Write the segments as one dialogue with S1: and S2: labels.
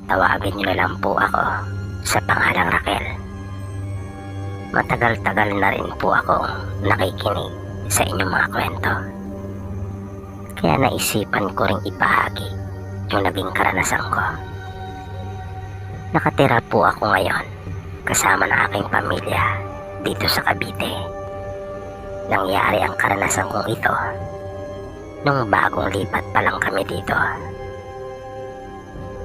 S1: Tawagin niyo na lang po ako sa pangalang Raquel. Matagal-tagal na rin po ako nakikinig sa inyong mga kwento. Kaya naisipan ko ring ibahagi yung naging karanasan ko. Nakatira po ako ngayon kasama ng aking pamilya dito sa Cavite. Nangyari ang karanasan kong ito nung bagong lipat pa lang kami dito.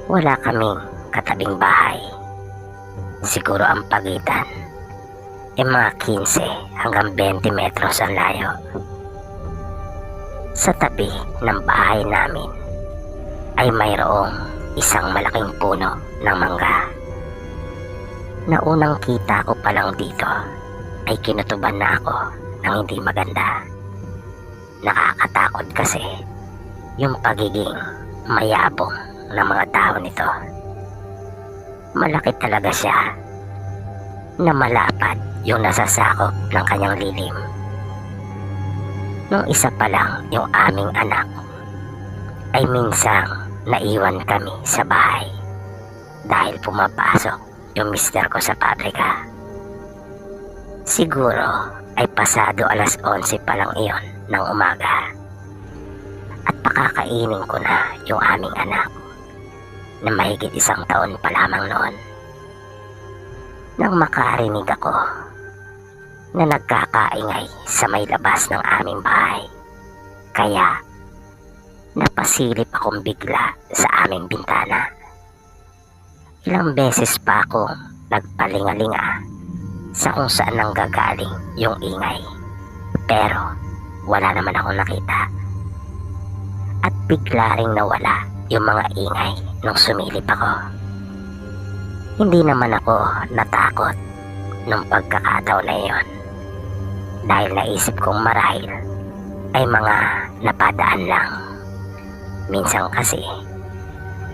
S1: Wala kaming katabing bahay. Siguro ang pagitan ay mga 15 hanggang 20 metros ang layo. Sa tabi ng bahay namin ay mayroong isang malaking puno ng mangga. Na unang kita ko pa lang dito ay kinutuban na ako ng hindi maganda. Nakakatakot kasi yung pagiging mayabong ng mga tao nito. Malaki talaga siya na malapad yung nasasakop ng kanyang lilim. Nung isa pa lang yung aming anak ay minsang naiwan kami sa bahay dahil pumapasok yung mister ko sa pabrika. Siguro ay pasado 11:00 pa lang iyon ng umaga at pakakainin ko na yung aming anak na mahigit 1 taon pa lamang noon nang makarinig ako na nagkakaingay sa may labas ng aming bahay. Kaya napasilip akong bigla sa aming bintana. Ilang beses pa akong nagpalingalinga sa kung saan nanggagaling yung ingay, pero wala naman akong nakita. At bigla ring nawala yung mga ingay nung sumilip ako. Hindi naman ako natakot nung pagkakataon na iyon dahil naisip kong marahil ay mga napadaan lang. Minsan kasi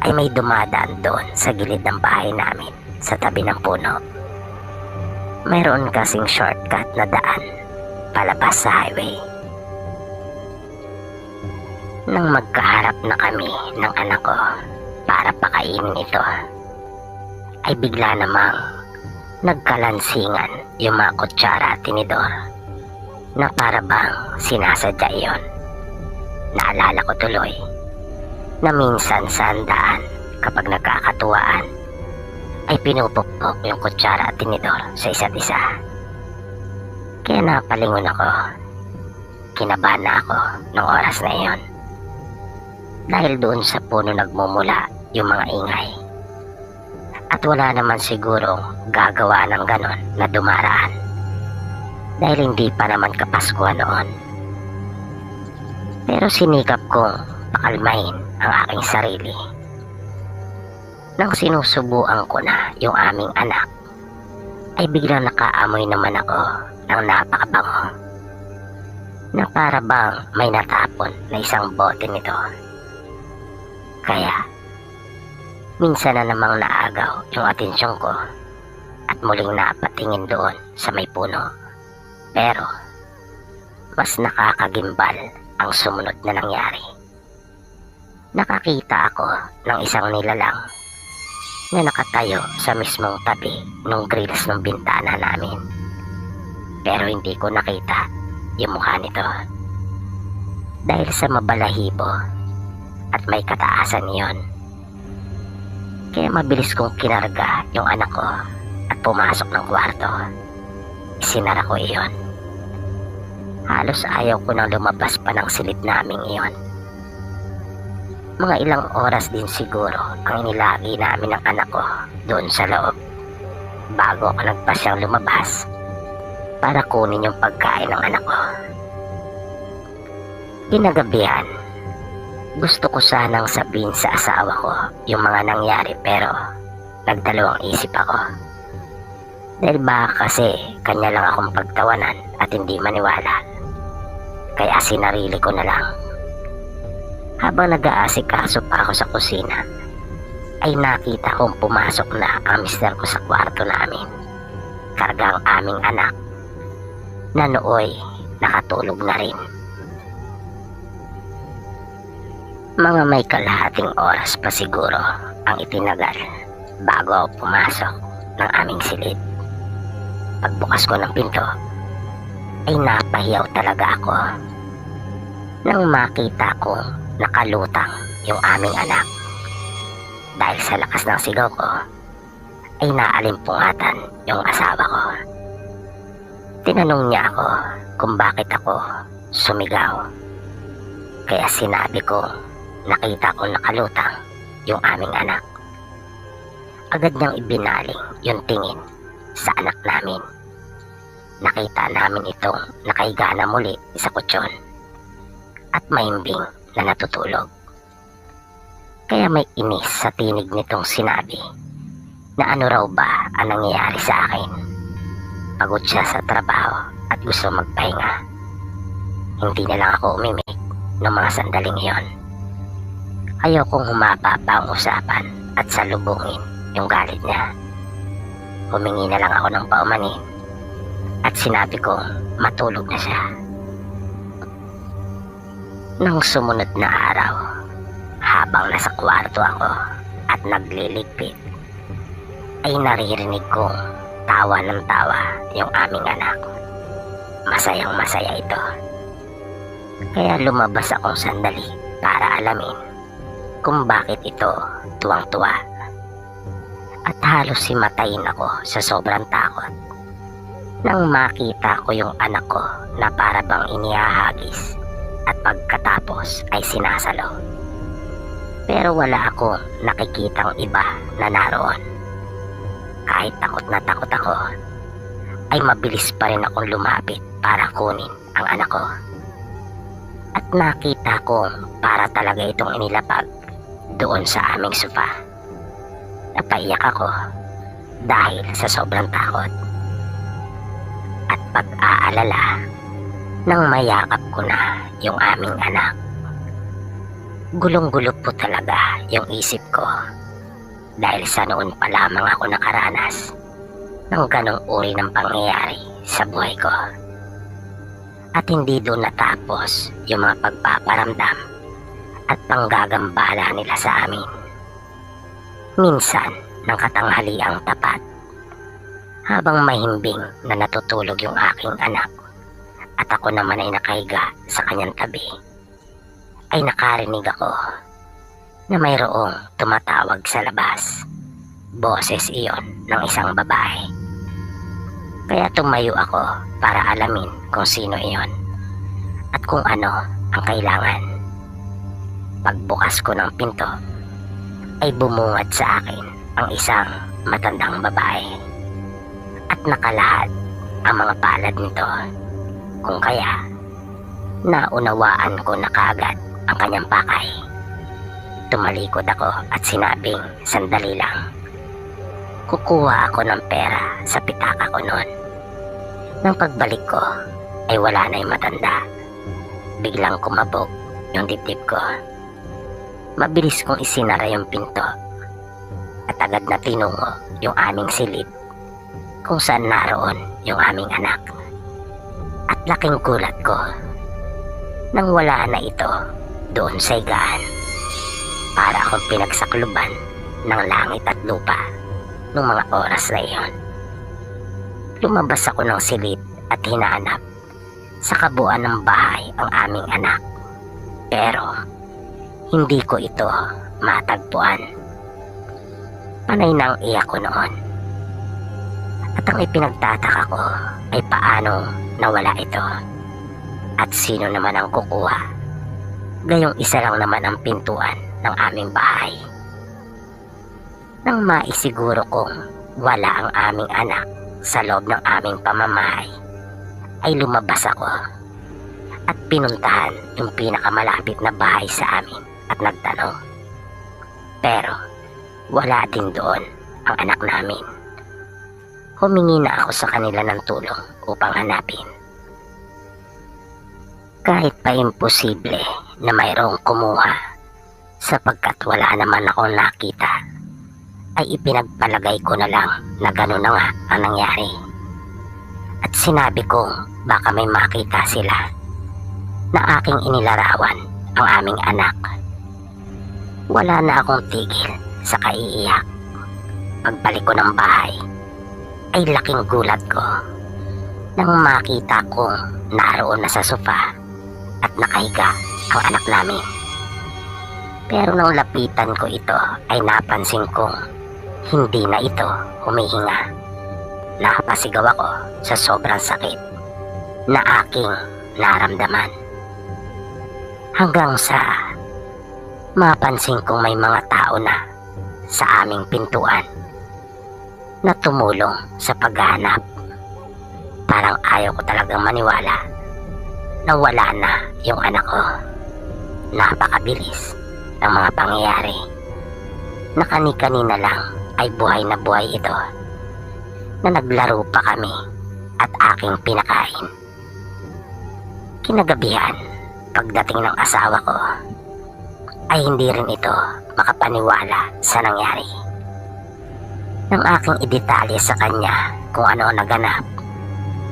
S1: ay may dumadaan doon sa gilid ng bahay namin sa tabi ng puno. Mayroon kasing shortcut na daan palabas sa highway. Nang magkaharap na kami ng anak ko para pakainin ito, ay bigla namang nagkalansingan yung mga kutsara at tinidor na para bang sinasadya iyon. Naalala ko tuloy na minsan sa handaan kapag nagkakatuwaan ay pinupukpok yung kutsara at tinidor sa isa't isa. Kaya napalingon ako. Kinabahan na ako ng oras na iyon dahil doon sa puno nagmumula yung mga ingay. At wala naman sigurong gagawa ng ganon na dumaraan dahil hindi pa naman Kapaskuhan noon. Pero sinikap kong pakalmahin ang aking sarili. Nang sinusubuan ko na yung aming anak, ay biglang nakaamoy naman ako ng napakabango na para bang may natapon na isang bote nito. Kaya minsan na namang naagaw yung atensyon ko at muling napatingin doon sa may puno. Pero mas nakakagimbal ang sumunod na nangyari. Nakakita ako ng isang nilalang na nakatayo sa mismong tabi ng grills ng bintana namin. Pero hindi ko nakita yung mukha nito dahil sa mabalahibo at may kataasan iyon. Kaya mabilis kong kinarga yung anak ko at pumasok ng kwarto. Isinara ko iyon. Halos ayaw ko nang lumabas pa ng silid naming iyon. Mga ilang oras din siguro ang inilagi namin ng anak ko doon sa loob bago ako nagpasyang lumabas para kunin yung pagkain ng anak ko. Kinagabihan, gusto ko sanang sabihin sa asawa ko yung mga nangyari pero nagdalawang isip ako. Dahil baka kasi kanya lang akong pagtawanan at hindi maniwala. Kaya sinarili ko na lang. Habang nag-aasikaso pa ako sa kusina, ay nakita kong pumasok na ang mister ko sa kwarto namin. Karga ang aming anak na nooy nakatulog na rin. Mga may kalahating oras pa siguro ang itinagal bago ako pumasok ng aming silid. Pagbukas ko ng pinto ay napahiyaw talaga ako nang makita ko nakalutang yung aming anak. Dahil sa lakas ng sigaw ko ay naalimpungatan yung asawa ko. Tinanong niya ako kung bakit ako sumigaw. Kaya sinabi ko nakita ko nakalutang yung aming anak. Agad niyang ibinaling yung tingin sa anak namin. Nakita namin itong nakahiga na muli sa kutsyon at mahimbing na natutulog. Kaya may inis sa tinig nitong sinabi na ano raw ba ang nangyayari sa akin. Pagod siya sa trabaho at gusto magpahinga. Hindi na lang ako umimik ng mga sandaling iyon. Ayaw kong humaba pa ang usapan at salubungin yung galit niya. Humingi na lang ako ng paumanin at sinabi kong matulog na siya. Nang sumunod na araw, habang nasa kwarto ako at nagliligpit, ay naririnig kong tawa ng tawa yung aming anak. Masayang masaya ito. Kaya lumabas akong sandali para alamin kung bakit ito tuwang-tuwa. At halos himatayin ako sa sobrang takot nang makita ko yung anak ko na para bang inihahagis at pagkatapos ay sinasalo. Pero wala akong nakikitang iba na naroon. Kahit takot na takot ako, ay mabilis pa rin akong lumapit para kunin ang anak ko. At nakita ko para talaga itong inilapag doon sa aming sofa. Napaiyak ako dahil sa sobrang takot. At pag-aalala nang mayakap ko na yung aming anak. Gulong-gulo po talaga yung isip ko dahil sa noon pa lamang ako nakaranas ng ganong uri ng pangyayari sa buhay ko. At hindi doon natapos yung mga pagpaparamdam at panggagambala nila sa amin. Minsan ng katanghaliang tapat, habang mahimbing na natutulog yung aking anak at ako naman ay nakahiga sa kanyang tabi, ay nakarinig ako na mayroong tumatawag sa labas. Boses iyon ng isang babae. Kaya tumayo ako para alamin kung sino iyon at kung ano ang kailangan. Pagbukas ko ng pinto ay bumungad sa akin ang isang matandang babae at nakalahad ang mga palad nito. Kung kaya naunawaan ko na kaagad ang kanyang pakay. Tumalikod ako at sinabing sandali lang. Kukuha ako ng pera sa pitaka ko noon. Nang pagbalik ko ay wala na yung matanda. Biglang kumabog yung dibdib ko. Mabilis kong isinara yung pinto at agad na tinungo yung aming silid kung saan naroon yung aming anak. At laking gulat ko nang wala na ito doon sa higaan. Para akong pinagsakluban ng langit at lupa nung mga oras na iyon. Lumabas ako ng silid at hinahanap sa kabuuan ng bahay ang aming anak. Pero hindi ko ito matagpuan. Panay nang iyak ko noon. At ang ipinagtataka ko ay paano nawala ito. At sino naman ang kukuha. Gayong isa lang naman ang pintuan ng aming bahay. Nang maisiguro kong wala ang aming anak sa loob ng aming pamamahay, ay lumabas ako at pinuntahan yung pinakamalapit na bahay sa amin at nagtanong. Pero wala din doon ang anak namin. Humingi na ako sa kanila ng tulong upang hanapin. Kahit pa imposible na mayroong kumuha sapagkat wala naman akong nakita, ay ipinagpalagay ko na lang na gano'n na nga ang nangyari. At sinabi kong baka may makita sila na aking inilarawan ang aming anak. Wala na akong tigil sa kaiiyak. Pagbalik ko ng bahay, ay laking gulat ko nang makita kong naroon na sa sofa at nakahiga ang anak namin. Pero nang lapitan ko ito ay napansin kong hindi na ito humihinga. Nakapasigaw ako sa sobrang sakit na aking naramdaman. Hanggang sa mapansin kong may mga tao na sa aming pintuan na tumulong sa paghahanap. Parang ayaw ko talagang maniwala na wala na yung anak ko. Napakabilis ng mga pangyayari na kani-kanina lang ay buhay na buhay ito, na naglaro pa kami at aking pinakain. Kinagabihan, pagdating ng asawa ko, ay hindi rin ito makapaniwala sa nangyari. Nang aking idetalye sa kanya kung ano ang naganap,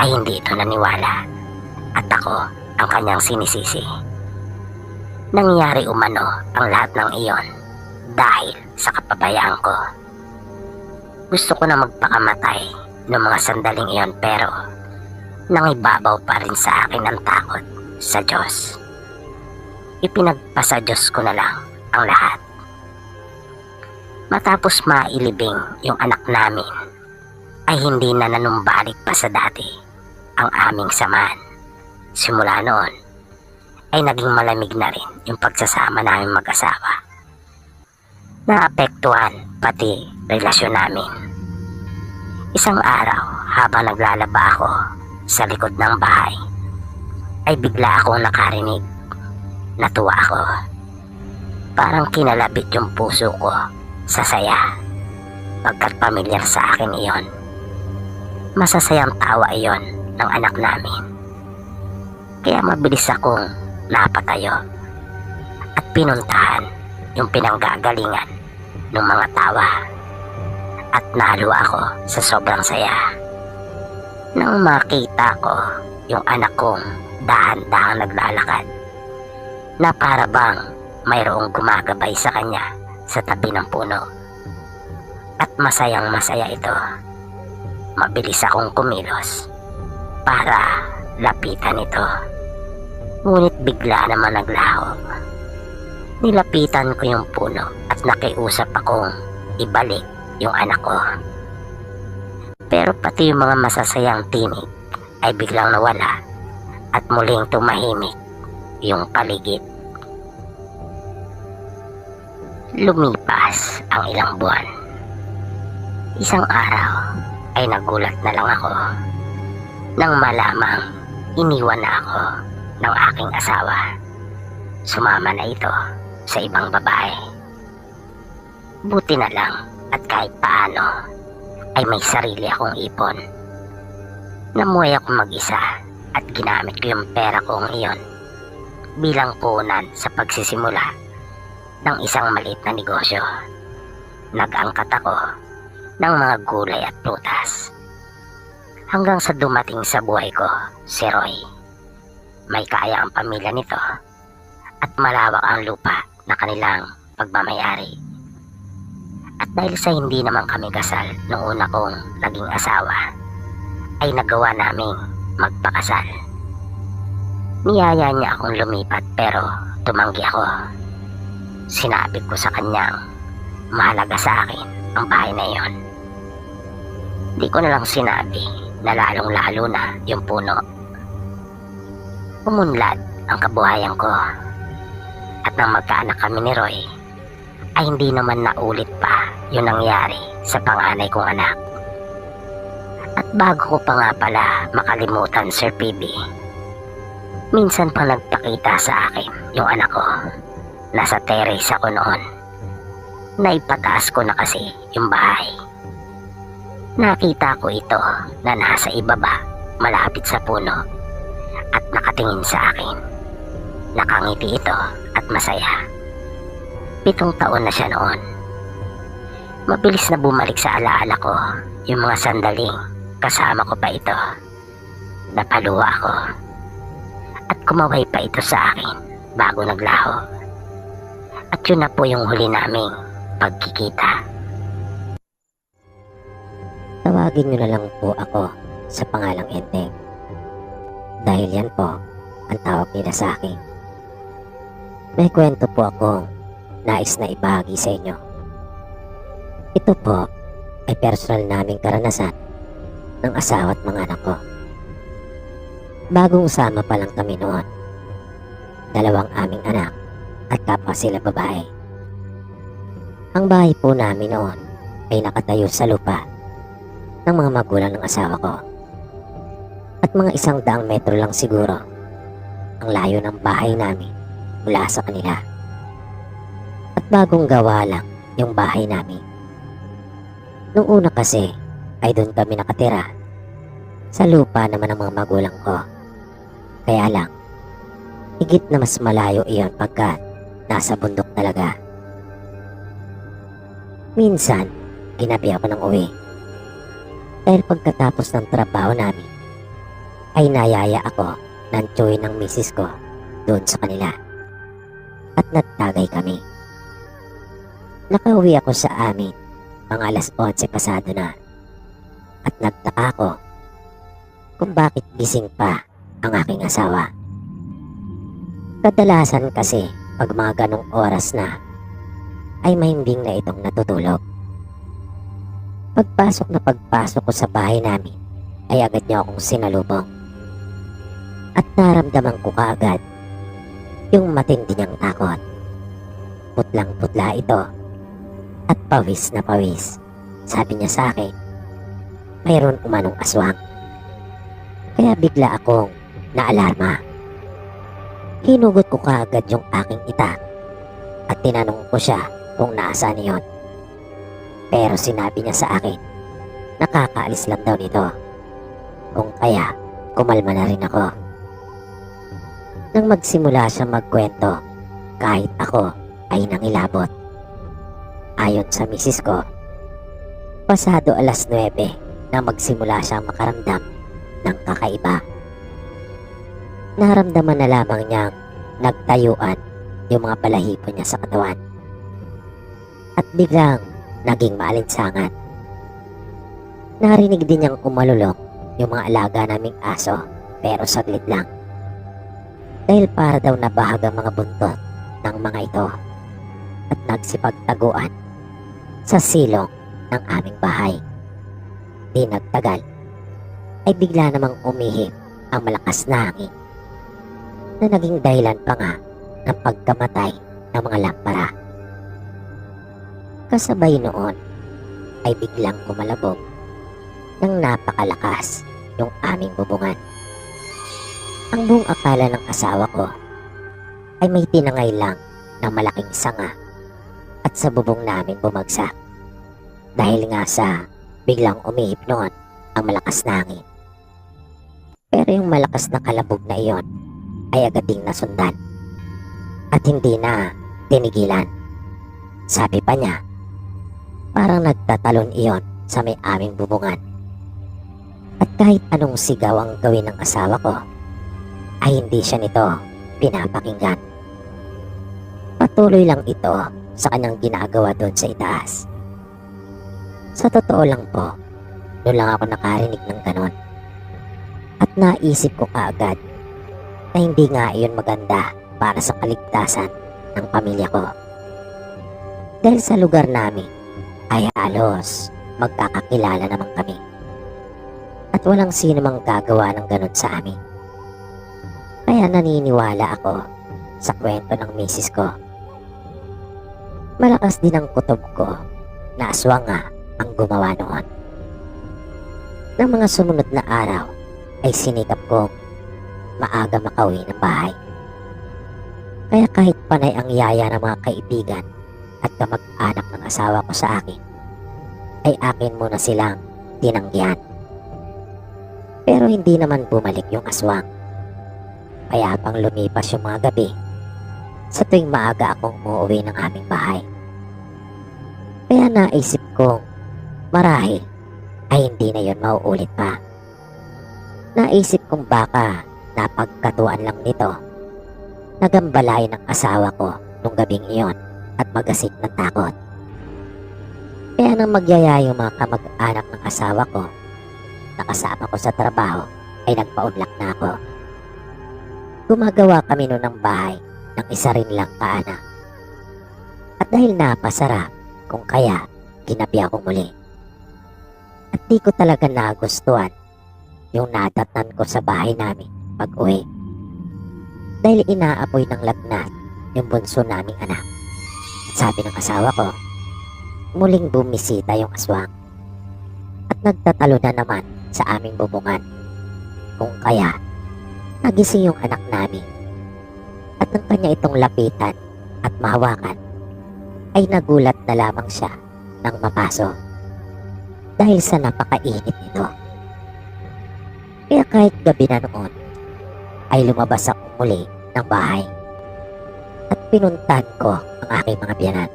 S1: ay hindi ito naniwala at ako ang kanyang sinisisi. Nangyari umano ang lahat ng iyon dahil sa kapabayaan ko. Gusto ko na magpakamatay noong mga sandaling iyon, pero nangibabaw pa rin sa akin ang takot sa Diyos. Ipinagpasa Diyos ko na lang ang lahat. Matapos mailibing yung anak namin, ay hindi na nanumbalik pa sa dati ang aming samahan. Simula noon, ay naging malamig na rin yung pagsasama namin mag-asawa. Naapektuhan pati relasyon namin. Isang araw, habang naglalaba ako sa likod ng bahay, ay bigla akong nakarinig. Natuwa ako. Parang kinalabit yung puso ko sa saya, pagkat pamilyar sa akin iyon. Masasayang tawa iyon ng anak namin. Kaya mabilis akong napatayo at pinuntahan yung pinanggagalingan ng mga tawa, at naluwa ako sa sobrang saya nang makita ko yung anak kong dahan-dahang naglalakad, na para bang mayroong gumagabay sa kanya sa tabi ng puno. At masayang masaya ito. Mabilis akong kumilos para lapitan ito, ngunit bigla naman naglaho. Nilapitan ko yung puno at nakiusap akong ibalik yung anak ko. Pero pati yung mga masasayang tinig ay biglang nawala at muling tumahimik yung paligid. Lumipas ang ilang buwan. Isang araw ay nagulat na lang ako nang malamang iniwan na ako ng aking asawa. Sumama na ito sa ibang babae. Buti na lang at kahit paano ay may sarili akong ipon. Namuhay ako mag-isa at ginamit ko yung pera kong iyon bilang puhunan sa pagsisimula ng isang maliit na negosyo. Nag-angkat ako ng mga gulay at prutas hanggang sa dumating sa buhay ko si Roy. May kaya ang pamilya nito at malawak ang lupa na kanilang pagmamayari. At dahil sa hindi naman kami kasal noong una kong naging asawa, ay nagawa naming magpakasal. Niyaya niya akong lumipat pero tumanggi ako. Sinabi ko sa kanyang mahalaga sa akin ang bahay na iyon. Di ko na lang sinabi na lalong-lalo na yung puno. Umunlad ang kabuhayan ko. At nang magkaanak kami ni Roy, ay hindi naman naulit pa yung nangyari sa panganay kong anak. At bago ko pa nga pala makalimutan, Sir PB, minsan pa nagpakita sa akin yung anak ko. Nasa terrace ako noon. Naipataas ko na kasi yung bahay. Nakita ko ito na nasa ibaba, malapit sa puno, at nakatingin sa akin. Nakangiti ito at masaya. 7 taon na siya noon. Mabilis na bumalik sa alaala ko yung mga sandaling kasama ko pa ito. Napaluha ako at kumaway pa ito sa akin bago naglaho. At yun na po yung huli naming pagkikita.
S2: Tawagin niyo na lang po ako sa pangalang Enteng. Dahil yan po ang tawag nila sa akin. May kwento po akong nais na ibahagi sa inyo. Ito po ay personal naming karanasan ng asawa at mga anak ko. Bagong sama pa lang kami noon. Dalawang aming anak at kapwa sila babae. Ang bahay po namin noon ay nakatayo sa lupa ng mga magulang ng asawa ko. At mga 100 metro lang siguro ang layo ng bahay namin mula sa kanila. At bagong gawa lang yung bahay namin. Nung una kasi ay doon kami nakatira. Sa lupa naman ng mga magulang ko. Kaya lang, higit na mas malayo iyon pagka nasa bundok talaga. Minsan, ginabi ako ng uwi. Dahil pagkatapos ng trabaho namin, ay nayaya ako ng tsuy ng misis ko doon sa kanila. At nagtagay kami. Nakauwi ako sa amin mga alas 11 pasado na. At nagtaka ako kung bakit gising pa ang aking asawa. Kadalasan kasi pag mga ganong oras na ay mahimbing na itong natutulog. Pagpasok ko sa bahay namin ay agad niya akong sinalubong. At naramdaman ko kaagad yung matindi niyang takot. Putlang-putla ito at pawis na pawis. Sabi niya sa akin, mayroon umanong aswang. Kaya bigla akong naalarma. Hinugot ko kaagad yung aking itak at tinanong ko siya kung nasaan iyon. Pero sinabi niya sa akin, nakakaalis lang daw nito. Kung kaya, kumalma na rin ako. Nang magsimula siya magkwento, kahit ako ay nangilabot. Ayon sa misis ko, pasado alas 9 na magsimula siyang makaramdam ng kakaiba. Naramdaman na lamang niyang nagtayuan yung mga balahibo niya sa katawan. At biglang naging maalinsangan. Narinig din niyang umalulong yung mga alaga naming aso, pero saglit lang. Dahil para daw nabahag ang mga buntot ng mga ito at nagsipagtaguan sa silong ng aming bahay. Di nagtagal ay bigla namang umihip ang malakas na hangin na naging dahilan pa nga ng pagkamatay ng mga lampara. Kasabay noon ay biglang kumalabog ng napakalakas yung aming bubungan. Ang buong akala ng asawa ko ay may tinangay lang na malaking sanga at sa bubong namin bumagsak. Dahil nga sa biglang umihip noon ang malakas na hangin. Pero yung malakas na kalabog na iyon ay agad ding nasundan at hindi na tinigilan. Sabi pa niya, parang nagtatalon iyon sa may aming bubungan. At kahit anong sigaw ang gawin ng asawa ko, ay hindi siya nito pinapakinggan. Patuloy lang ito sa kanyang ginagawa doon sa itaas. Sa totoo lang po, doon lang ako nakarinig ng ganon. At naisip ko kaagad na hindi nga iyon maganda para sa kaligtasan ng pamilya ko. Dahil sa lugar namin ay halos magkakakilala naman kami. At walang sino mang gagawa ng ganon sa amin. Kaya naniniwala ako sa kwento ng misis ko. Malakas din ang kutob ko na aswang nga ang gumawa noon. Ng mga sumunod na araw ay sinikap kong maaga makauwi ng bahay. Kaya kahit panay ang yaya ng mga kaibigan at kamag-anak ng asawa ko sa akin, ay akin muna silang tinanggihan. Pero hindi naman bumalik yung aswang. Kaya habang lumipas yung mga gabi, sa tuwing maaga akong umuwi ng aming bahay. Kaya naisip kong marahil ay hindi na yun mauulit pa. Naisip kong baka napagkatuan lang nito. Nagambalain ng asawa ko nung gabing iyon at magasik ng takot. Kaya nang magyaya yung mga kamag-anak ng asawa ko, nakasama ko sa trabaho, ay nagpaunlak na ako. Gumagawa kami noon ng bahay ng isa rin lang kaanak. At dahil napasarap, kung kaya, ginabi ako muli. At di ko talaga nagustuhan yung nadatnan ko sa bahay namin pag uwi. Dahil inaapoy ng lagnat yung bunso naming anak. At sabi ng asawa ko, muling bumisita yung aswang. At nagtatalo na naman sa aming bubungan. Kung kaya, nagising yung anak namin. At nang kanya itong lapitan at mahawakan, ay nagulat na lamang siya nang mapasok. Dahil sa napakainit nito. Kaya kahit gabi na noon, ay lumabas ako muli ng bahay. At pinuntahan ko ang aking mga biyanan.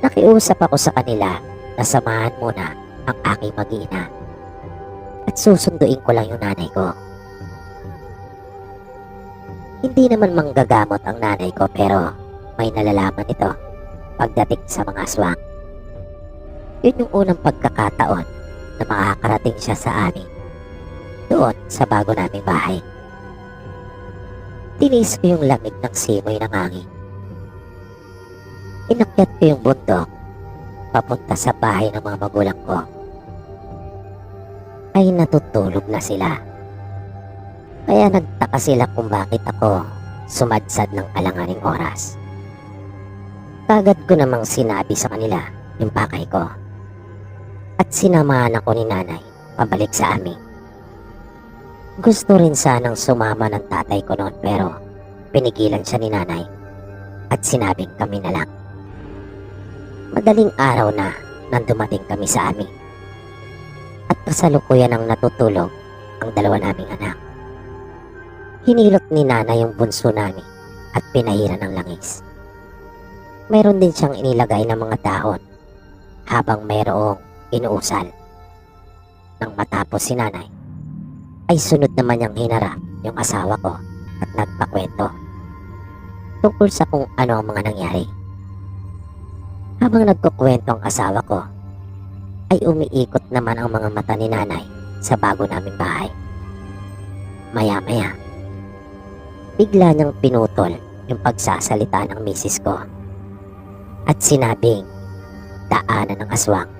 S2: Nakiusap ako sa kanila na samahan muna ang aking mag-iina. At susunduin ko lang yung nanay ko. Hindi naman manggagamot ang nanay ko pero may nalalaman ito pagdating sa mga aswang. Yun yung unang pagkakataon na makakarating siya sa amin doon sa bago naming bahay. Tinis ko yung lamig ng simoy ng hangin. Inakyat ko yung bundok papunta sa bahay ng mga magulang ko. Ay natutulog na sila. Kaya nagtaka sila kung bakit ako sumadsad ng alanganing oras. Kagad ko namang sinabi sa kanila yung pakay ko. At sinamahan ako ni nanay pabalik sa amin. Gusto rin sanang sumama ng tatay ko noon pero pinigilan siya ni nanay at sinabing kami na lang. Madaling araw na nang dumating kami sa amin. At kasalukuyan ang natutulog ang dalawa naming anak. Hinilot ni nanay yung bunso namin at pinahiran ng langis. Mayroon din siyang inilagay ng mga dahon habang mayroong inuusal. Nang matapos si nanay, ay sunod naman niyang hinarap yung asawa ko at nagpakwento tungkol sa kung ano ang mga nangyari. Habang nagkukwento ang asawa ko, ay umiikot naman ang mga mata ni nanay sa bago naming bahay. Maya-maya, bigla niyang pinutol yung pagsasalita ng misis ko at sinabing daanan ng aswang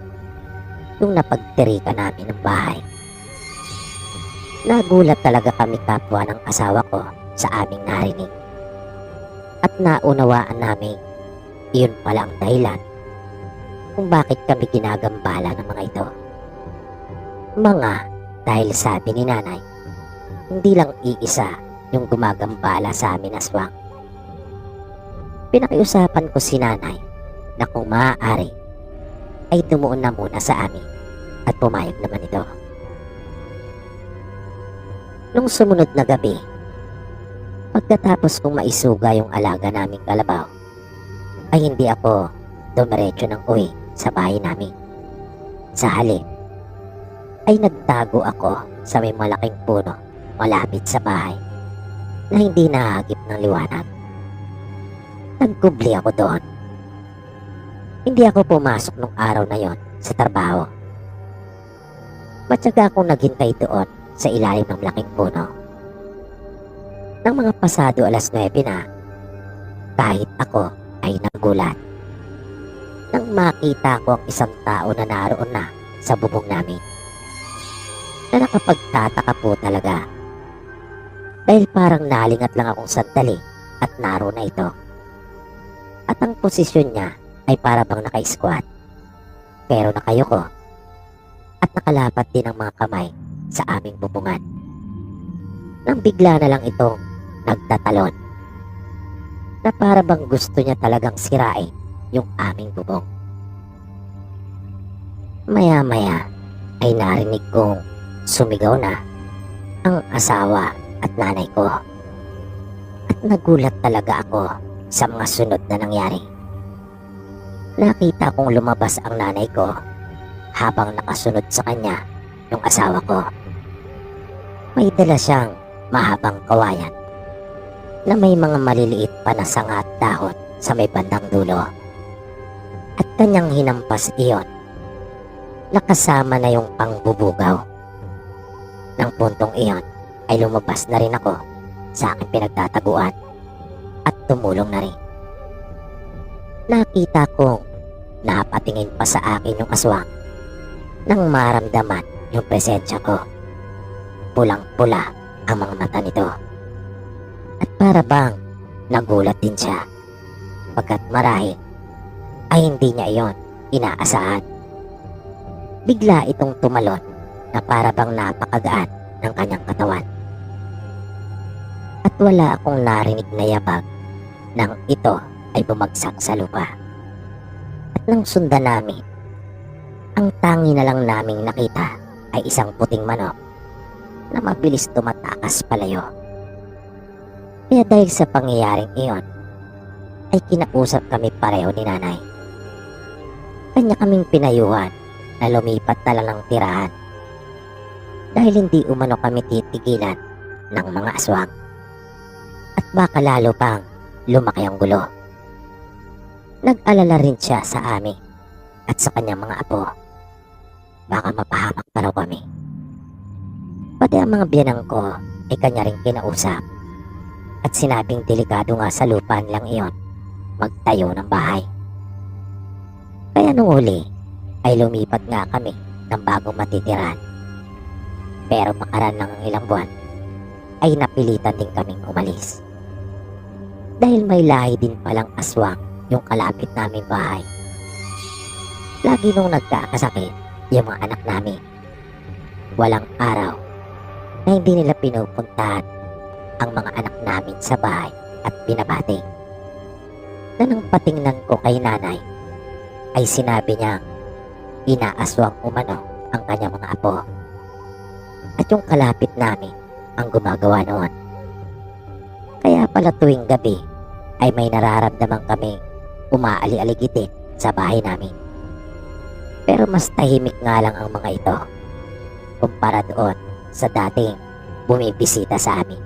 S2: yung napagtirika namin ng bahay. Nagulat talaga kami kapwa ng asawa ko sa aming narinig at naunawaan namin iyon pala ang dahilan kung bakit kami ginagambala ng mga ito. Mga dahil sabi ni nanay, hindi lang iisa yung gumagambala sa amin aswang. Pinakiusapan ko si nanay na kung maaari ay dumuon na muna sa amin at pumayag naman ito. Nung sumunod na gabi, pagkatapos kong maisuga yung alaga naming kalabaw, ay hindi ako dumiretso ng uwi sa bahay namin. Sa halip, ay nagtago ako sa may malaking puno malapit sa bahay na hindi nahagip ng liwanag. Nagkubli ako doon. Hindi ako pumasok nung araw na yon sa trabaho. Matyaga akong naghintay doon sa ilalim ng malaking puno. Nang mga pasado 9:00 na, kahit ako ay nagulat nang makita ko ang isang tao na naroon na sa bubong namin. Na nakapagtataka po talaga dahil parang nalingat lang akong sandali at naroon na ito. At ang posisyon niya ay para bang naka-squat pero nakayuko at nakalapat din ang mga kamay sa aming bubungan. Nang bigla na lang itong nagtatalon na para bang gusto niya talagang sirain yung aming bubong. Maya-maya ay narinig kong sumigaw na ang asawa at nanay ko. At nagulat talaga ako sa mga sunod na nangyari. Nakita kong lumabas ang nanay ko habang nakasunod sa kanya yung asawa ko. May dala siyang mahabang kawayan na may mga maliliit pa na sanga at dahon sa may bandang dulo. At kanyang hinampas iyon. Nakasama na yung pangbubugaw. Nang puntong iyon ay lumabas na rin ako sa aking pinagtataguan at tumulong na rin. Nakita kong napatingin pa sa akin yung aswang nang maramdaman yung presensya ko. Pulang-pula ang mga mata nito. At para bang nagulat din siya pagkat marahil ay hindi niya iyon inaasahan. Bigla itong tumalon na para bang napakagaan ng kanyang katawan. At wala akong narinig na yabag nang ito ay bumagsak sa lupa. At nang sundan namin, ang tangi na lang naming nakita ay isang puting manok na mabilis tumatakas palayo. Kaya dahil sa pangyayaring iyon, ay kinausap kami pareho ni nanay. Kanya kaming pinayuhan na lumipat na lang ng tirahan dahil hindi umano kami titigilan ng mga aswang at baka lalo pang lumaki ang gulo. Nag-alala rin siya sa amin at sa kanyang mga apo. Baka mapahamak pa raw kami. Pati ang mga biyanang ko ay kanya rin kinausap at sinabing delikado nga sa lupa lang iyon magtayo ng bahay. Kaya nung uli ay lumipat nga kami ng bagong matitiran. Pero makaraan lang ang ilang buwan ay napilitan din kaming umalis. Dahil may lahi din palang aswang yung kalapit naming bahay. Lagi nung nagkakasakit yung mga anak namin, walang araw na hindi nila pinupuntahan ang mga anak namin sa bahay at binabati. Na nang patingnan ko kay nanay ay sinabi niya inaaswang umano ang kanyang mga apo. At yung kalapit namin ang gumagawa noon. Kaya pala tuwing gabi ay may nararamdaman kami umaali-aligitin sa bahay namin. Pero mas tahimik nga lang ang mga ito kumpara doon sa dating bumibisita sa amin.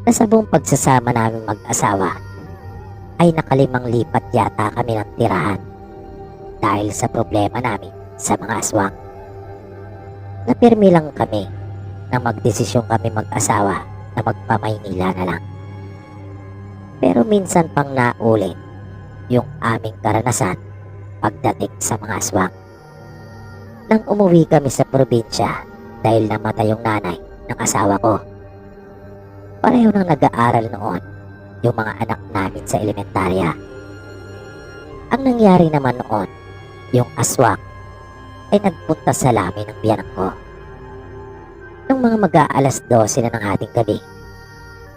S2: Sa buong pagsasama namin mag-asawa ay nakalimang lipat yata kami ng tirahan dahil sa problema namin sa mga aswang. Napirmi lang kami na magdesisyon kami mag-asawa na magpamaynila na lang. Pero minsan pang naulit yung aming karanasan pagdating sa mga aswang. Nang umuwi kami sa probinsya dahil namatay yung nanay ng asawa ko. Pareho nang nag-aaral noon yung mga anak namin sa elementarya. Ang nangyari naman noon, yung aswang ay nagpunta sa lamin ng biyanan ko. Nung mga mag-aalas 12 na ng hating gabi,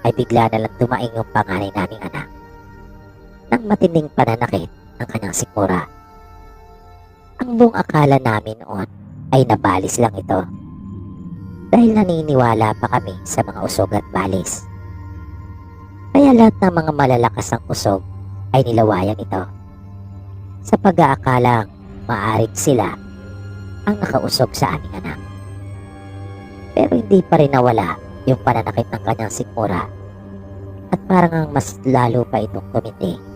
S2: ay bigla na lang dumaing yung panganay naming anak nang matinding pananakit ng kanyang sikmura. Ang buong akala namin noon ay nabalis lang ito dahil naniniwala pa kami sa mga usog at balis. Kaya lahat ng mga malalakas ang usog ay nilawayan ito sa pag-aakalang maaring sila ang nakausog sa aming anak. Pero hindi pa rin nawala yung pananakit ng kanyang sikmura at parang ang mas lalo pa itong kumindi.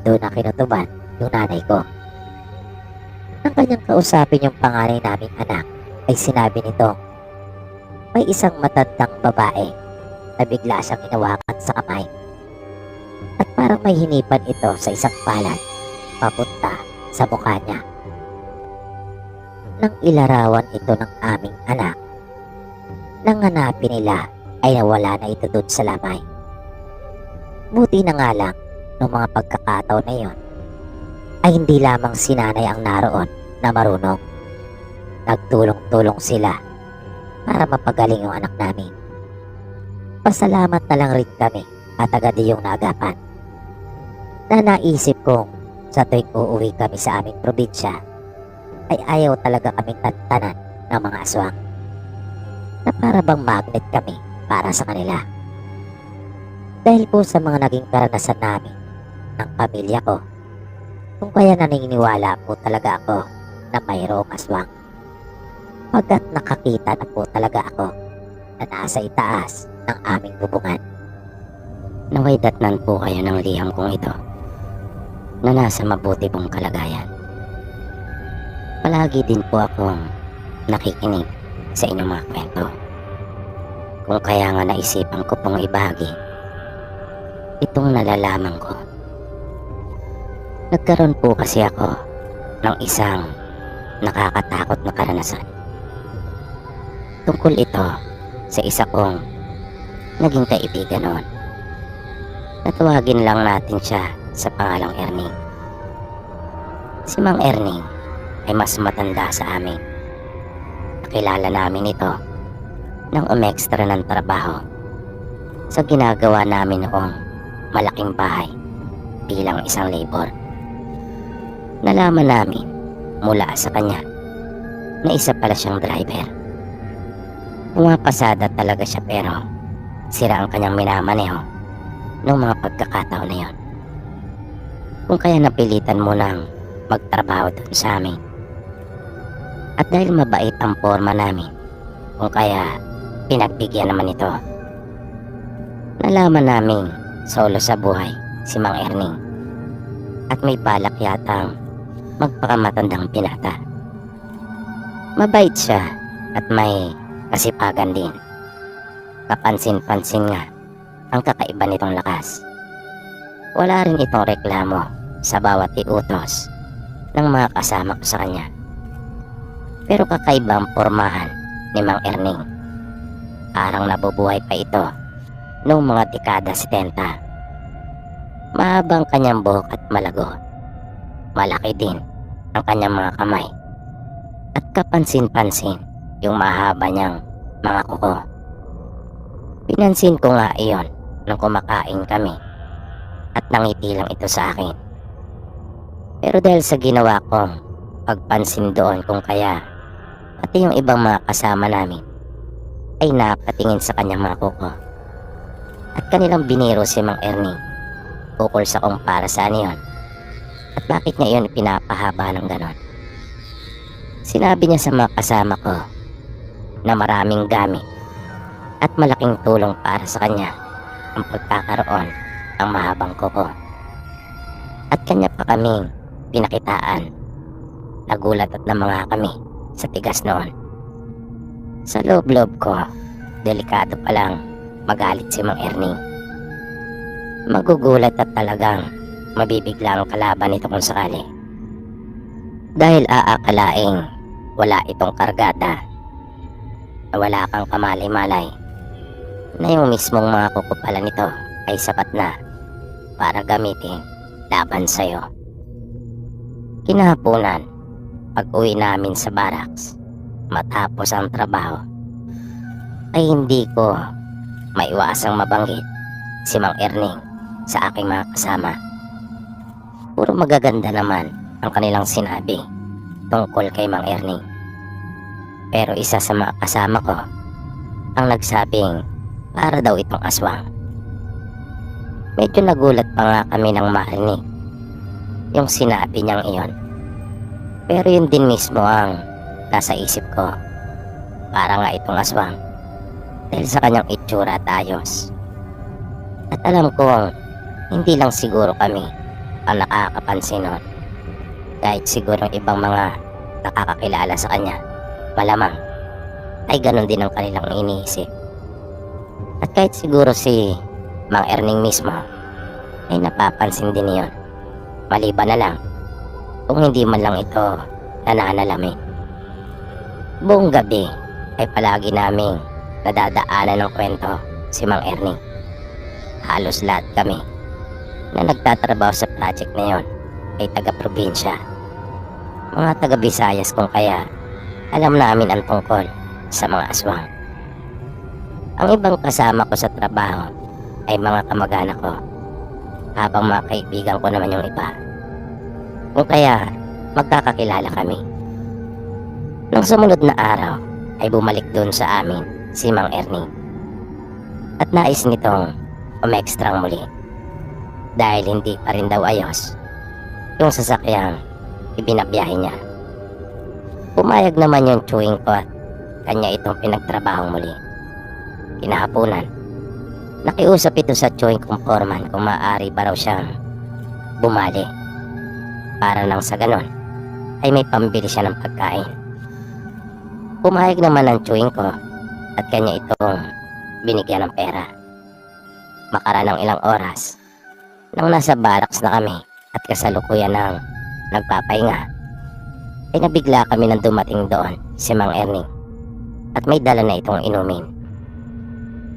S2: Doon na kinutuban yung nanay ko. Nang kanyang kausapin yung panganay naming anak ay sinabi nito may isang matandang babae na bigla siyang hinawakan sa kamay at parang may hinipan ito sa isang palad papunta sa mukha niya. Nang ilarawan ito ng aming anak, nang hanapin nila ay nawala na ito doon sa lamay. Buti na nga lang noong mga pagkakataon na iyon ay hindi lamang si nanay ang naroon na marunong. Nagtulong-tulong sila para mapagaling yung anak namin. Pasalamat na lang rin kami at agad yung naagapan. Na naisip kong sa tuwing uuwi kami sa aming probinsya ay ayaw talaga kaming tantanan ng mga aswang. Na para bang magnet kami para sa kanila. Dahil po sa mga naging karanasan namin ng pamilya ko, kung kaya naniniwala po talaga ako na mayroong aswang. Pagkat nakakita na po talaga ako na nasa itaas ng aming bubungan. Naway datnan po kayo ng liham kong ito.
S1: na nasa mabuti pong kalagayan. Palagi din po akong nakikinig sa inyong mga kwento. Kung kaya nga naisipan ko pong ibahagi itong nalalaman ko. Nagkaroon po kasi ako ng isang nakakatakot na karanasan. Tungkol ito sa isa kong naging kaibigan noon. Natawagin lang natin siya sa pangalang Erning. Si Mang Erning ay mas matanda sa amin. Nakilala namin ito nang umextra ng trabaho sa ginagawa namin noong malaking bahay bilang isang labor. Nalaman namin mula sa kanya na isa pala siyang driver. Pumapasada talaga siya pero sira ang kanyang minamaneho noong mga pagkakataon na yon. Kung kaya napilitan mo nang magtrabaho doon sa amin. At dahil mabait ang forma namin, kung kaya pinagbigyan naman ito. Nalaman namin solo sa buhay si Mang Erning at may balak yatang magpakamatandang pinata. Mabait siya at may kasipagan din. Kapansin-pansin nga ang kakaiba nitong lakas. Wala rin itong reklamo sa bawat iutos ng mga kasama ko sa kanya. Pero kakaiba ang pormahan ni Mang Erning. Parang nabubuhay pa ito noong mga dekada 70. Mahabang kanyang buhok at malago. Malaki din ang kanyang mga kamay. At kapansin-pansin yung mahaba niyang mga kuko. Pinansin ko nga iyon nung kumakain kami at nangiti lang ito sa akin. Pero dahil sa ginawa kong pagpansin doon kung kaya pati yung ibang mga kasama namin ay napatingin sa kanyang mga kuko. At kanilang biniro si Mang Erning ukol sa kung para saan yun at bakit niya yun pinapahaba ng ganon. Sinabi niya sa mga kasama ko na maraming gamit at malaking tulong para sa kanya ang pagkakaroon ng mahabang kuko. At kanya pa kaming pinakitaan. Nagulat at namanga kami sa tigas noon. Sa loob-loob ko, delikado pa lang magalit si Mang Erning. Magugulat at talagang mabibigla ang kalaban nito kung sakali. Dahil aakalaing wala itong kargada, na wala kang kamalay-malay, na yung mismong mga kukupalan nito ay sapat na para gamitin laban sa'yo. Kinahaponan, pag-uwi namin sa barracks, matapos ang trabaho, ay hindi ko maiwasang mabanggit si Mang Erning sa aking mga kasama. Puro magaganda naman ang kanilang sinabi tungkol kay Mang Erning. Pero isa sa mga kasama ko ang nagsabing para daw itong aswang. Medyo nagulat pa nga kami nang marinig yung sinabi niyang iyon. Pero yun din mismo ang nasa isip ko. Para nga itong aswang dahil sa kanyang itsura at ayos. At alam kong hindi lang siguro kami ang nakakapansin nun. Kahit siguro ibang mga nakakakilala sa kanya, malamang ay ganun din ang kanilang iniisip. At kahit siguro si Mang Erning mismo ay napapansin din niyon. Maliban na lang kung hindi man lang ito nananalamin. Buong gabi ay palagi naming nadadaanan ng kwento si Mang Erning. Halos lahat kami na nagtatrabaho sa project na yon ay taga-probinsya. Mga taga-Visayas kung kaya alam namin ang tungkol sa mga aswang. Ang ibang kasama ko sa trabaho ay mga kamag-anak ko, habang mga kaibigan ko naman yung iba. Kung kaya magkakakilala kami. Nung sumunod na araw ay bumalik doon sa amin si Mang Erning. At nais nitong umextrang muli dahil hindi pa rin daw ayos yung sasakyang ibinabiyahe niya. Pumayag naman yung chewing ko at kanya itong pinagtrabahong muli. Kinahaponan, nakiusap ito sa chewing kong foreman kung maaari ba raw siyang bumali para nang sa ganon ay may pambili siya ng pagkain. Pumayag naman ang chewing ko at kanya itong binigyan ng pera. Makaraan ng ilang oras, nang nasa barracks na kami at kasalukuyan ng nagpapahinga, ay nabigla kami nang dumating doon si Mang Erning at may dala na itong inumin.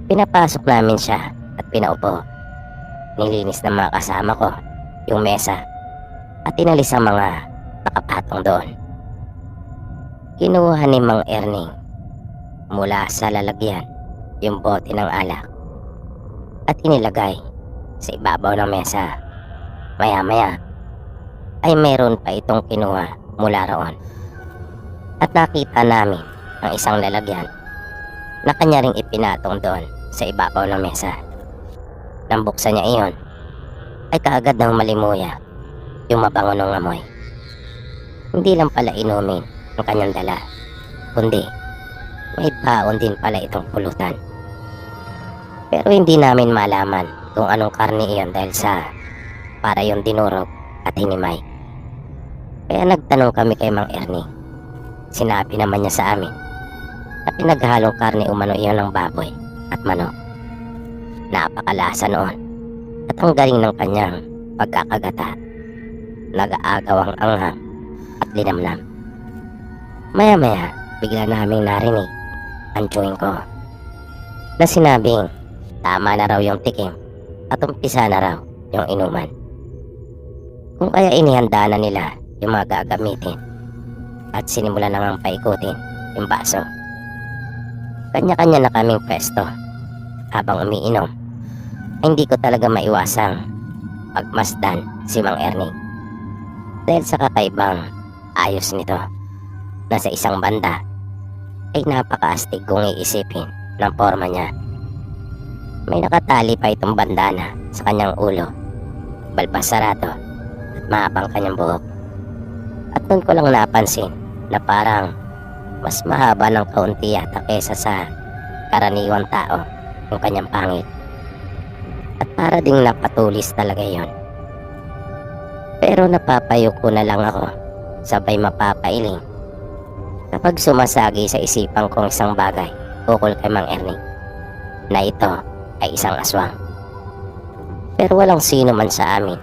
S1: Pinapasok namin siya at pinaupo. Nilinis ng mga kasama ko yung mesa at inalis ang mga nakapatong doon. Kinuha ni Mang Erning mula sa lalagyan yung bote ng alak at inilagay sa ibabaw ng mesa. Maya-maya ay mayroon pa itong kinuha mula roon at nakita namin ang isang lalagyan na kanya ring ipinatong doon sa ibabaw ng mesa. Nang buksan niya iyon ay kaagad nang malimuya yung mabango ng amoy. Hindi lang pala inumin ang kanyang dala, kundi may baon din pala itong pulutan. Pero hindi namin malaman kung anong karne iyon dahil sa para yung dinurog at hinimay. Kaya nagtanong kami kay Mang Erning. Sinabi naman niya sa amin na pinaghalong karne umano iyon ng baboy at manok. Napakalasa noon at ang galing ng kanyang pagkakagata. Nag-aagaw ang anghang at linamnam. Maya-maya bigla naming narinig ang chewing ko na sinabing tama na raw yung tikim at umpisa na raw yung inuman. Kung kaya inihanda na nila yung mga gagamitin at sinimula na ngang paikutin yung baso. Kanya-kanya na kaming pwesto. Habang umiinom ay hindi ko talaga maiwasang pagmasdan si Mang Erning dahil sa kakaibang ayos nito na sa isang banda ay napakaastig kung iisipin ng forma niya. May nakatali pa itong bandana sa kanyang ulo, balbas sarado at mahabang kanyang buhok. At doon ko lang napansin na parang mas mahaba ng kaunti yata kesa sa karaniwang tao yung kanyang pangit. At para ding napatulis talaga yon. Pero napapayo ko na lang ako, sabay mapapailing kapag sumasagi sa isipan kong isang bagay ukol kay Mang Erning na ito ay isang aswang. Pero walang sino man sa amin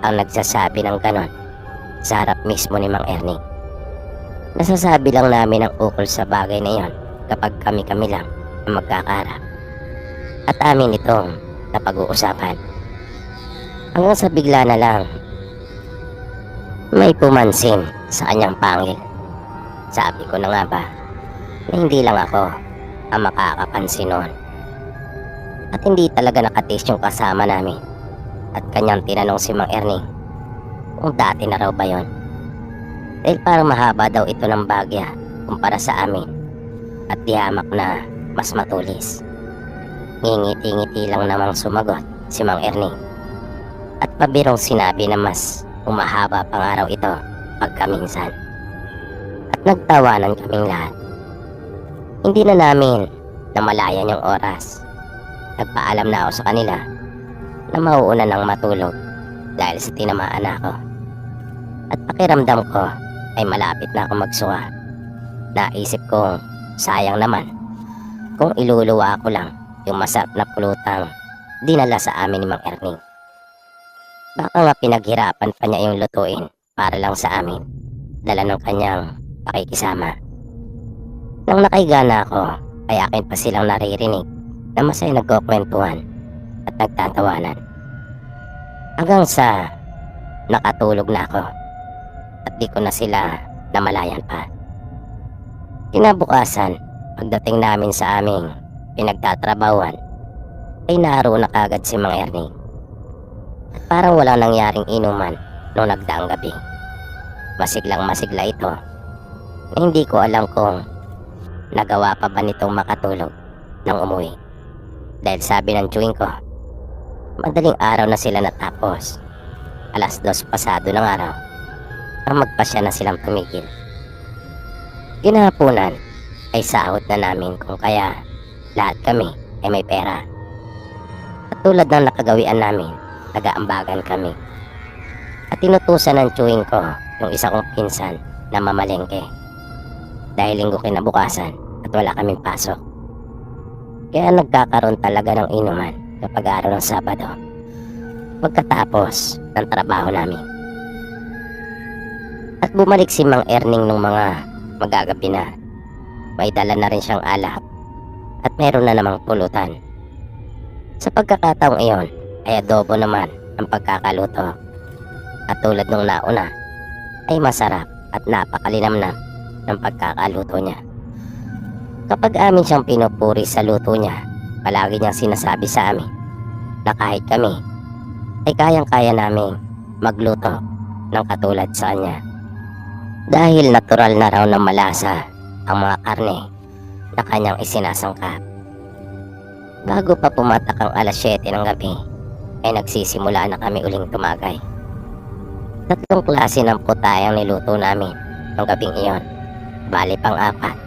S1: ang nagsasabi ng ganon sa harap mismo ni Mang Erning. Nasasabi lang namin ang ukol sa bagay na iyon kapag kami-kami lang ang magkakaharap at amin itong napag-uusapan. Hanggang sa bigla na lang may pumansin sa kanyang pangil. Sabi ko na nga ba na hindi lang ako ang makakapansin noon. At hindi talaga nakatis yung kasama namin. At kanyang tinanong si Mang Erning kung dati na raw ba yon. Dahil parang mahaba daw ito ng bagya kumpara sa amin at dihamak na mas matulis. Ngingiti-ngiti lang namang sumagot si Mang Erning at pabirong sinabi na mas umahaba pang araw ito pagkaminsan. At nagtawanan kaming lahat. Hindi na namin namalayan yung oras. Nagpaalam na ako sa kanila na mauuna nang matulog dahil sa tinamaan ako. At pakiramdam ko ay malapit na ako magsuka. Naisip kong sayang naman kung iluluwa ko lang yung masarap na pulutang dinala sa amin ni Mang Erning. Baka nga pinaghirapan pa niya yung lutuin para lang sa amin, dala ng kanyang pakikisama. Nang nakahiga na ako ay akin pa silang naririnig na masaya nagkukwentuhan at nagtatawanan. Hanggang sa nakatulog na ako at di ko na sila namalayan pa. Kinabukasan, pagdating namin sa aming pinagtatrabahuan ay naroon na kagad si Mang Erning. At parang walang nangyaring inuman noong nagdaang gabi. Masiglang masigla ito na hindi ko alam kung nagawa pa ba nitong makatulog nang umuwi. Dahil sabi ng chewing ko, madaling araw na sila natapos. 2:00 pasado ng araw ang magpasya na silang tumigil. Kinahaponan ay sahod na namin kung kaya lahat kami ay may pera. At tulad ng nakagawian namin, nag-aambagan kami. At tinutusan ng chewing ko yung isa kong pinsan na mamalengke. Dahil linggo kinabukasan at wala kaming pasok. Kaya nagkakaroon talaga ng inuman kapag araw ng Sabado. Pagkatapos ng trabaho namin. At bumalik si Mang Erning nung mga magagabi na. May dala na rin siyang alak at meron na namang pulutan. Sa pagkakataong iyon ay adobo naman ang pagkakaluto. At tulad nung nauna ay masarap at napakalinamnam ng pagkakaluto niya. Kapag amin siyang pinupuri sa luto niya, palagi niyang sinasabi sa amin na kahit kami ay kayang-kaya naming magluto ng katulad sa kanya. Dahil natural na raw na malasa ang mga karne na kanyang isinasangkap. Bago pa pumatak ang alas 7 ng gabi, ay nagsisimula na kami uling tumagay. 3 klase ng puta ang niluto namin ng gabing iyon. Bali pang-4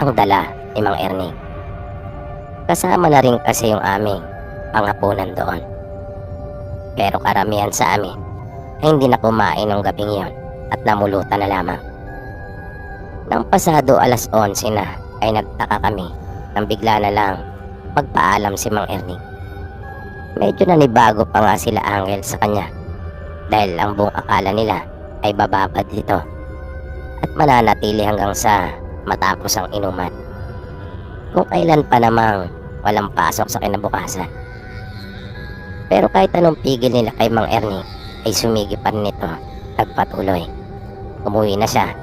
S1: ang dala ni Mang Erning. Kasama na rin kasi yung aming panghapunan doon. Pero karamihan sa amin ay hindi na kumain ng gabing iyon at namulutan na lamang. Nang pasado alas 11 na ay nagtaka kami nang bigla na lang magpaalam si Mang Erning. Medyo nanibago pa nga sila Angel sa kanya dahil ang buong akala nila ay bababad dito at mananatili hanggang sa matapos ang inuman. Kung kailan pa namang walang pasok sa kinabukasan. Pero kahit anong pigil nila kay Mang Erning ay sumigi pa rin ito. Nagpatuloy. Umuwi na siya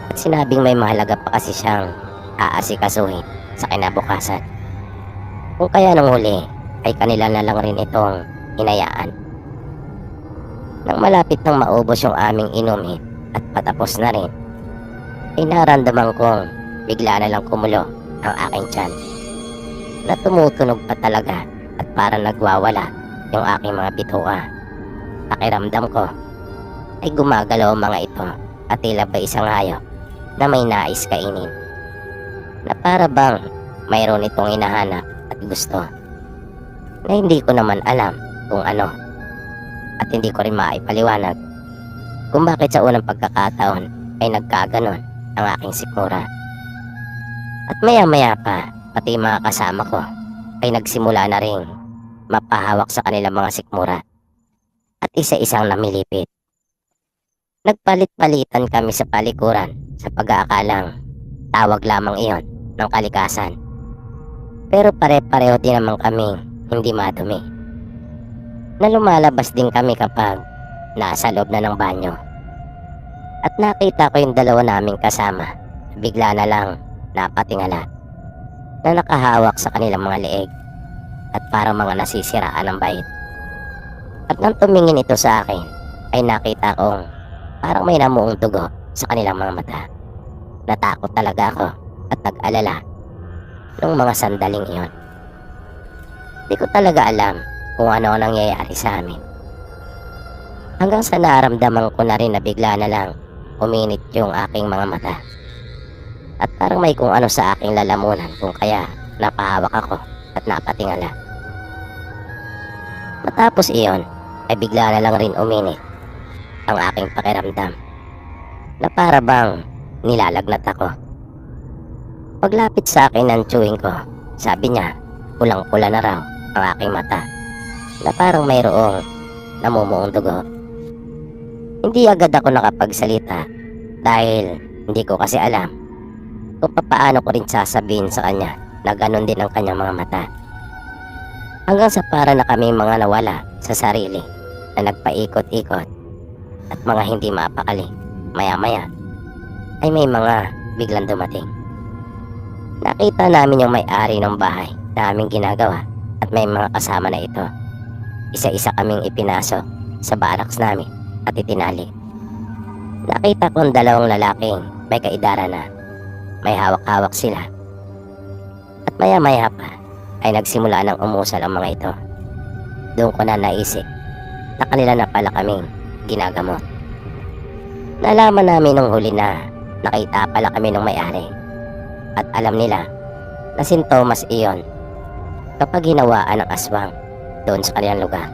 S1: at sinabing may mahalaga pa kasi siyang aasikasuhin sa kinabukasan. Kung kaya nung huli ay kanila na lang rin itong hinayaan. Nang malapit nang maubos yung aming inumin at patapos na rin, ay naramdaman kong bigla na lang kumulo ang aking tiyan. Na tumutunog pa talaga at parang nagwawala yung aking mga bituka. Pakiramdam ko ay gumagalaw ang mga ito at tila ba isang hayop na may nais kainin. Na para bang mayroon itong hinahanap at gusto. Na hindi ko naman alam kung ano. At hindi ko rin maipaliwanag kung bakit sa unang pagkakataon ay nagkaganon ang aking sikmura. At maya-maya pa, pati mga kasama ko ay nagsimula na ring mapahawak sa kanilang mga sikmura at isa-isang namilipit. Nagpalit-palitan kami sa palikuran sa pag-aakalang tawag lamang iyon ng kalikasan. Pero pare-pareho din naman kaming hindi madumi. Na lumalabas din kami kapag nasa loob na ng banyo. At nakita ko yung dalawa naming kasama. Bigla na lang napatingala na nakahawak sa kanilang mga leeg at parang mga nasisiraan ng bait. At nang tumingin ito sa akin ay nakita kong parang may namuong dugo sa kanilang mga mata. Natakot talaga ako at nag-alala nung mga sandaling iyon. Di ko talaga alam kung ano ang nangyayari sa amin. Hanggang sa naramdaman ko na rin na bigla na lang uminit yung aking mga mata. At parang may kung ano sa aking lalamunan kung kaya napahawak ako at napatingala. Matapos iyon ay bigla na lang rin uminit ang aking pakiramdam na para bang nilalagnat ako. Paglapit sa akin ng chewing ko, sabi niya pulang-pula na raw ang aking mata na parang mayroong namumuong dugo. Hindi agad ako nakapagsalita dahil hindi ko kasi alam kung paano ko rin sasabihin sa kanya na ganon din ang kanyang mga mata. Hanggang sa para na kami mga nawala sa sarili na nagpaikot-ikot at mga hindi mapakali. Maya-maya ay may mga biglang dumating. Nakita namin yung may-ari ng bahay na aming ginagawa at may mga kasama na ito. Isa-isa kaming ipinasok sa barracks namin at itinali. Nakita kong dalawang lalaking may kaidara na may hawak-hawak sila. At maya-maya pa ay nagsimula ng umusal ang mga ito. Doon ko na naisip na kanila na pala kaming ginagamot. Nalaman namin nung huli na nakita pala kami ng may-ari. At alam nila na sintomas iyon kapag hinawaan ng aswang doon sa kanilang lugar.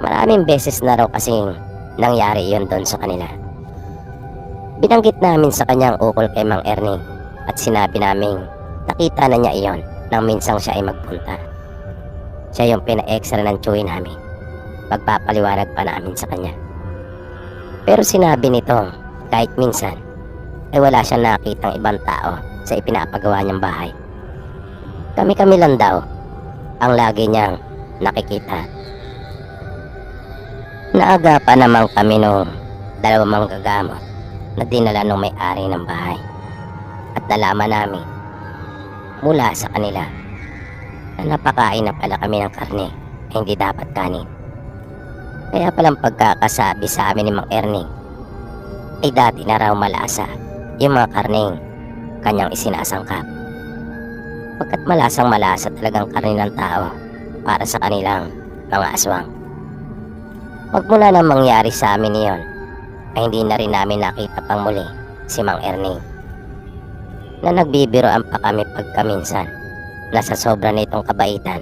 S1: Maraming beses na raw kasing nangyari yon doon sa kanila. Binanggit namin sa kanyang ukol kay Mang Erning at sinabi naming nakita na niya iyon nang minsang siya ay magpunta. Siya yung pina-extra ng tsuwi namin. Pagpapaliwanag pa namin sa kanya. Pero sinabi nitong kahit minsan ay wala siyang nakitang ibang tao sa ipinapagawa niyang bahay. Kami-kami lang daw ang lagi niyang nakikita. Naagapan naman kami nung dalawang manggagamot na dinala ng may-ari ng bahay. At nalaman namin mula sa kanila na napakain na pala kami ng karne na hindi dapat kanin. Kaya palang pagkakasabi sa amin ni Mang Erning ay dati na raw malasa yung mga karneng kanyang isinasangkap. Pagkat malasang malasa talagang karne ng tao para sa kanilang mga aswang. Magmula nang mangyari sa amin iyon ay hindi na rin namin nakita pang muli si Mang Erning, na nagbibiroan pa kami pagkaminsan na sa sobra nitong kabaitan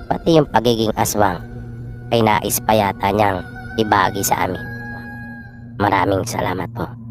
S1: pati yung pagiging aswang ay nais pa yata niyang ibagi sa amin. Maraming salamat po.